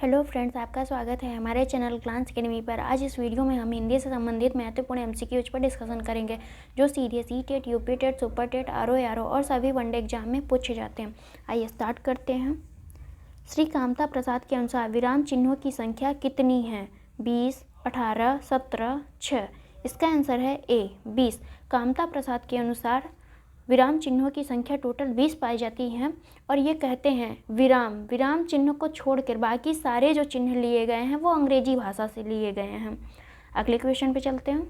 Hello friends, आपका स्वागत है हमारे चैनल ग्लांस एकेडमी पर। आज इस वीडियो में हम हिंदी से संबंधित महत्वपूर्ण एमसीक्यूज पर डिस्कशन करेंगे जो CDS, TET, UP TET, super TET, RO और सभी वनडे एग्जाम में पूछे जाते हैं। आइए स्टार्ट करते हैं। श्री कामता प्रसाद के अनुसार विराम चिन्हों की संख्या कितनी है? 20, 18, 17, 6। इसका आंसर है ए 20। कामता प्रसाद के अनुसार विराम चिन्हों की संख्या टोटल 20 पाई जाती है और ये कहते हैं विराम चिन्ह को छोड़कर बाकी सारे जो चिन्ह लिए गए हैं वो अंग्रेजी भाषा से लिए गए हैं। अगले क्वेश्चन पे चलते हैं।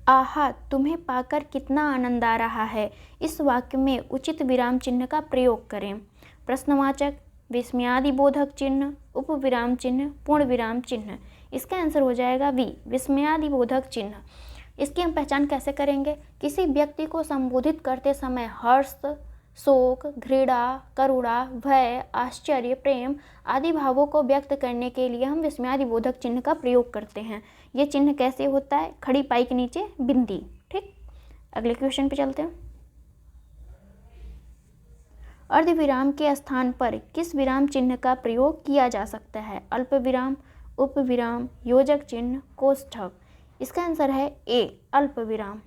आहा, तुम्हें पाकर कितना आनंद आ रहा है। इस वाक्य में उचित विराम चिन्ह का प्रयोग करें। प्रश्नवाचक, विस्मयादिबोधक चिन्ह, उपविराम चिन्ह, पूर्ण विराम चिन्ह। इसका आंसर हो जाएगा बी विस्मयादिबोधक चिन्ह। इसकी हम पहचान कैसे करेंगे? किसी व्यक्ति को संबोधित करते समय हर्ष, शोक, घृणा, करुणा, भय, आश्चर्य, प्रेम आदि भावों को व्यक्त करने के लिए हम विस्मयादिबोधक चिन्ह का प्रयोग करते हैं। ये चिन्ह कैसे होता है? खड़ी पाई के नीचे बिंदी। ठीक, अगले क्वेश्चन पे चलते हैं। अर्धविराम के स्थान पर किस विराम चिन्ह का प्रयोग किया जा सकता है? अल्प विराम, उपविराम, योजक चिन्ह, कोष्ठक। इसका आंसर है ए अल्प विराम।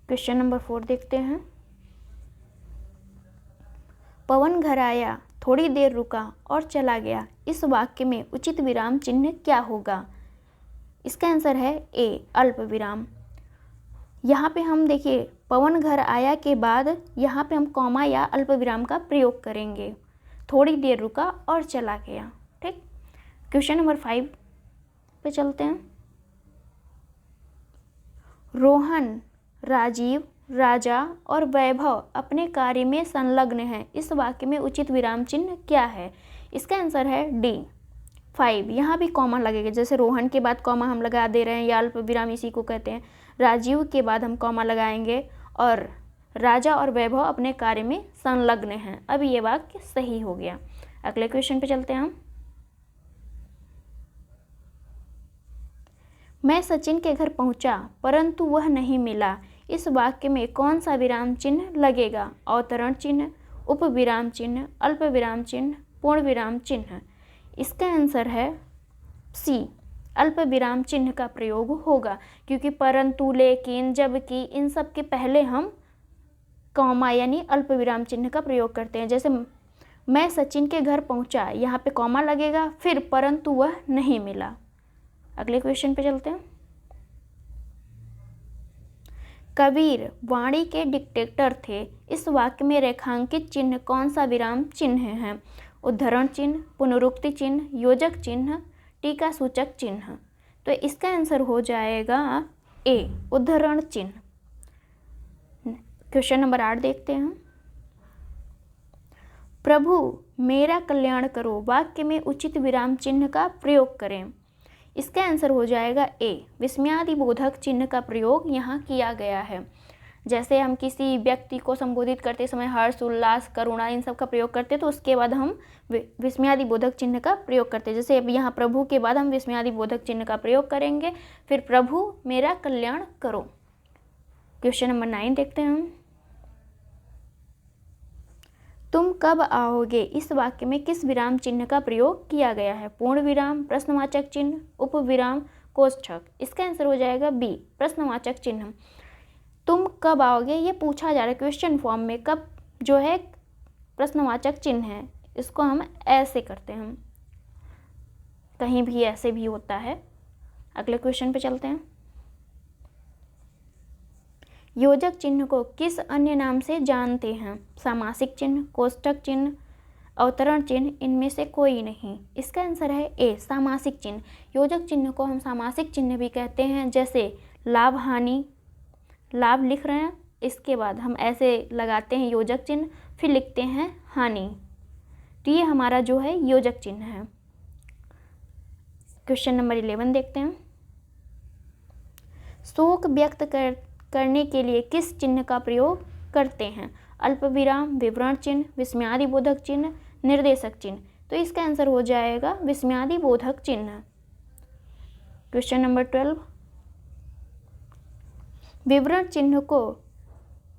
क्वेश्चन नंबर 4 देखते हैं। पवन घर आया, थोड़ी देर रुका और चला गया। इस वाक्य में उचित विराम चिन्ह क्या होगा? इसका आंसर है ए अल्प विराम। यहाँ पे हम देखिए पवन घर आया के बाद यहाँ पे हम कॉमा या अल्प विराम का प्रयोग करेंगे। थोड़ी देर रुका और चला गया। ठीक, क्वेश्चन नंबर 5 पे चलते हैं। रोहन, राजीव, राजा और वैभव अपने कार्य में संलग्न हैं। इस वाक्य में उचित विराम चिन्ह क्या है? इसका आंसर है डी 5। यहाँ भी कॉमा लगेगा। जैसे रोहन के बाद कॉमा हम लगा दे रहे हैं या अल्प विराम इसी को कहते हैं। राजीव के बाद हम कॉमा लगाएंगे और राजा और वैभव अपने कार्य में संलग्न हैं। अब ये वाक्य सही हो गया। अगले क्वेश्चन पे चलते हैं हम। मैं सचिन के घर पहुंचा परंतु वह नहीं मिला। इस वाक्य में कौन सा विराम चिन्ह लगेगा? अवतरण चिन्ह, उपविराम चिन्ह, अल्प विराम चिन्ह, पूर्ण विराम चिन्ह। इसका आंसर है सी अल्प विराम चिन्ह का प्रयोग होगा, क्योंकि परंतु, लेकिन, जबकि इन सब के पहले हम कॉमा यानी अल्प विराम चिन्ह का प्रयोग करते हैं। जैसे मैं सचिन के घर पहुंचा, यहाँ पे कॉमा लगेगा, फिर परंतु वह नहीं मिला। अगले क्वेश्चन पे चलते हैं। कबीर वाणी के डिक्टेटर थे। इस वाक्य में रेखांकित चिन्ह कौन सा विराम चिन्ह है? उद्धरण चिन्ह, पुनरुक्ति चिन्ह, योजक चिन्ह, टीका सूचक चिन्ह। तो इसका आंसर हो जाएगा ए उद्धरण चिन्ह। क्वेश्चन नंबर 8 देखते हैं। प्रभु मेरा कल्याण करो वाक्य में उचित विराम चिन्ह का प्रयोग करें। इसका आंसर हो जाएगा ए विस्मयादिबोधक चिन्ह का प्रयोग यहाँ किया गया है। जैसे हम किसी व्यक्ति को संबोधित करते समय हर्ष, उल्लास, करुणा इन सब का प्रयोग करते हैं तो उसके बाद हम विस्मयादिबोधक चिन्ह का प्रयोग करते हैं। जैसे अब यहाँ प्रभु के बाद हम विस्मयादिबोधक चिन्ह का प्रयोग करेंगे, फिर प्रभु मेरा कल्याण करो। क्वेश्चन नंबर 9 देखते हैं हम। तुम कब आओगे? इस वाक्य में किस विराम चिन्ह का प्रयोग किया गया है? पूर्ण विराम, प्रश्नवाचक चिन्ह, उपविराम, कोष्ठक। इसका आंसर हो जाएगा बी प्रश्नवाचक चिन्ह। तुम कब आओगे ये पूछा जा रहा है क्वेश्चन फॉर्म में। कब जो है प्रश्नवाचक चिन्ह है, इसको हम ऐसे करते हैं, कहीं भी ऐसे भी होता है। अगले क्वेश्चन पे चलते हैं। योजक चिन्ह को किस अन्य नाम से जानते हैं? सामासिक चिन्ह, कोष्ठक चिन्ह, अवतरण चिन्ह, इनमें से कोई नहीं। इसका आंसर है ए सामासिक चिन्ह। योजक चिन्ह को हम सामासिक चिन्ह भी कहते हैं। जैसे लाभ, हानि, लाभ लिख रहे हैं, इसके बाद हम ऐसे लगाते हैं योजक चिन्ह, फिर लिखते हैं हानि, तो ये हमारा जो है योजक चिन्ह है। क्वेश्चन नंबर 11 देखते हैं। शोक व्यक्त करने के लिए किस चिन्ह का प्रयोग करते हैं? अल्प विराम, विवरण चिन्ह, विस्मयादिबोधक चिन्ह, निर्देशक चिन्ह। तो इसका आंसर हो जाएगा विस्मयादिबोधक चिन्ह। Question number 12। विवरण चिन्ह को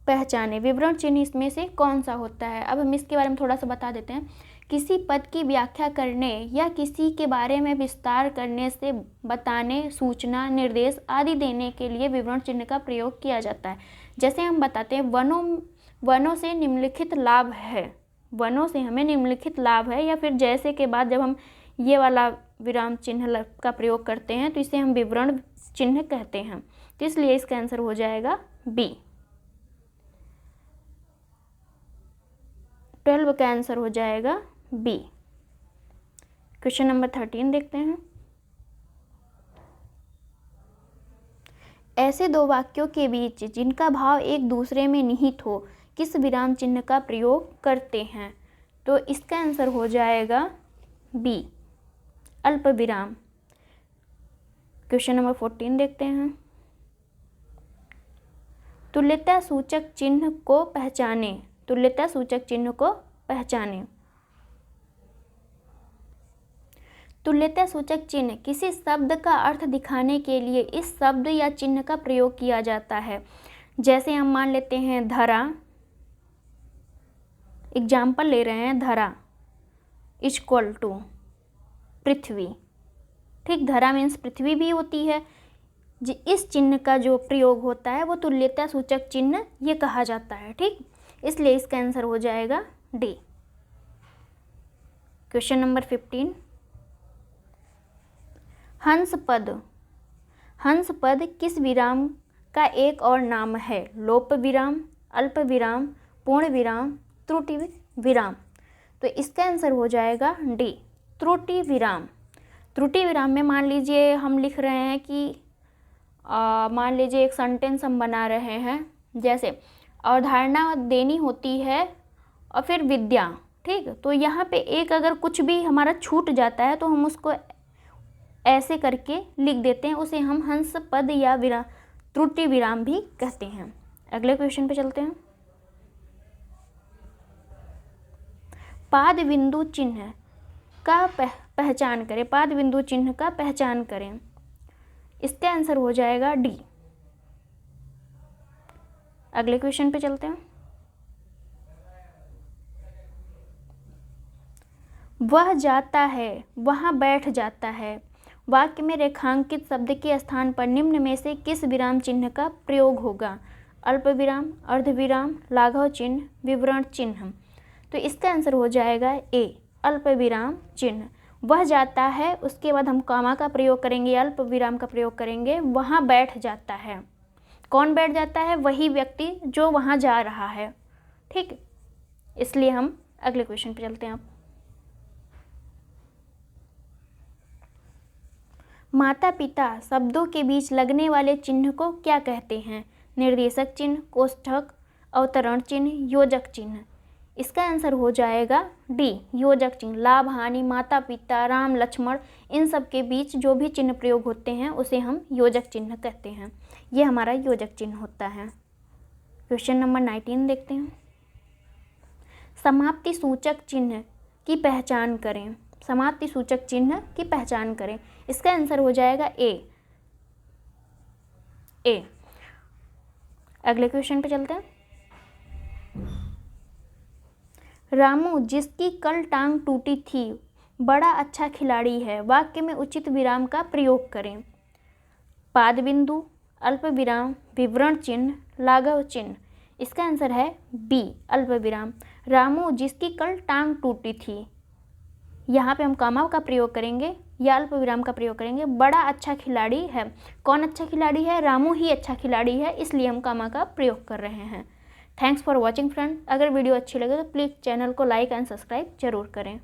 पहचाने। विवरण चिन्ह इसमें से कौन सा होता है? अब हम इसके बारे में थोड़ा सा बता देते हैं। किसी पद की व्याख्या करने या किसी के बारे में विस्तार करने से बताने, सूचना, निर्देश आदि देने के लिए विवरण चिन्ह का प्रयोग किया जाता है। जैसे हम बताते हैं वनों से निम्नलिखित लाभ है, वनों से हमें निम्नलिखित लाभ है, या फिर जैसे के बाद जब हम ये वाला विराम चिन्ह का प्रयोग करते हैं तो इसे हम विवरण चिन्ह कहते हैं। तो इसलिए इसका आंसर हो जाएगा बी। 12 का आंसर हो जाएगा बी। क्वेश्चन नंबर 13 देखते हैं। ऐसे दो वाक्यों के बीच जिनका भाव एक दूसरे में निहित हो किस विराम चिन्ह का प्रयोग करते हैं? तो इसका आंसर हो जाएगा बी, अल्प विराम। क्वेश्चन नंबर 14 देखते हैं। तुल्यता सूचक चिन्ह को पहचाने, तुल्यता सूचक चिन्ह को पहचाने। तुल्यता सूचक चिन्ह किसी शब्द का अर्थ दिखाने के लिए इस शब्द या चिन्ह का प्रयोग किया जाता है। जैसे हम मान लेते हैं धरा, एग्जाम्पल ले रहे हैं, धरा इक्वल टू पृथ्वी। ठीक, धरा मीन्स पृथ्वी भी होती है। इस चिन्ह का जो प्रयोग होता है वो तुल्यता सूचक चिन्ह ये कहा जाता है। ठीक, इसलिए इसका आंसर हो जाएगा डी। Question number 15। हंस पद किस विराम का एक और नाम है? लोप विराम, अल्प विराम, पूर्ण विराम, त्रुटि विराम। तो इसका आंसर हो जाएगा डी, त्रुटि विराम। त्रुटि विराम में मान लीजिए हम लिख रहे हैं कि मान लीजिए एक सेंटेंस हम बना रहे हैं, जैसे अवधारणा देनी होती है और फिर विद्या। ठीक, तो यहाँ पे एक अगर कुछ भी हमारा छूट जाता है तो हम उसको ऐसे करके लिख देते हैं, उसे हम हंस पद या त्रुटि विराम भी कहते हैं। अगले क्वेश्चन पे चलते हैं। पाद बिंदु चिन्ह का पहचान करें, पाद बिंदु चिन्ह का पहचान करें। इसका आंसर हो जाएगा डी। अगले क्वेश्चन पे चलते हैं। वह जाता है, वहां बैठ जाता है। वाक्य में रेखांकित शब्द के स्थान पर निम्न में से किस विराम चिन्ह का प्रयोग होगा? अल्प विराम, अर्ध विराम, लाघव चिन्ह, विवरण चिन्ह। तो इसका आंसर हो जाएगा ए, अल्प विराम चिन्ह। वह जाता है, उसके बाद हम कॉमा का प्रयोग करेंगे, अल्प विराम का प्रयोग करेंगे। वहाँ बैठ जाता है, कौन बैठ जाता है? वही व्यक्ति जो वहाँ जा रहा है। ठीक, इसलिए हम अगले क्वेश्चन पे चलते हैं। आप माता पिता शब्दों के बीच लगने वाले चिन्ह को क्या कहते हैं? निर्देशक चिन्ह, कोष्ठक, अवतरण चिन्ह, योजक चिन्ह। इसका आंसर हो जाएगा डी, योजक चिन्ह। लाभ, हानि, माता पिता, राम लक्ष्मण, इन सब के बीच जो भी चिन्ह प्रयोग होते हैं उसे हम योजक चिन्ह कहते हैं। ये हमारा योजक चिन्ह होता है। क्वेश्चन नंबर 19 देखते हैं। समाप्ति सूचक चिन्ह की पहचान करें, समाप्ति सूचक चिन्ह की पहचान करें। इसका आंसर हो जाएगा ए। अगले क्वेश्चन पे चलते हैं। रामू जिसकी कल टांग टूटी थी बड़ा अच्छा खिलाड़ी है। वाक्य में उचित विराम का प्रयोग करें। पाद बिंदु, अल्प विराम, विवरण चिन्ह, लाघव चिन्ह। इसका आंसर है बी, अल्प विराम। रामू जिसकी कल टांग टूटी थी, यहाँ पे हम कॉमा का प्रयोग करेंगे या अल्प विराम का प्रयोग करेंगे। बड़ा अच्छा खिलाड़ी है, कौन अच्छा खिलाड़ी है? रामू ही अच्छा खिलाड़ी है, इसलिए हम कॉमा का प्रयोग कर रहे हैं। Thanks for watching friend. अगर वीडियो अच्छी लगे तो प्लीज़ चैनल को लाइक एंड सब्सक्राइब जरूर करें।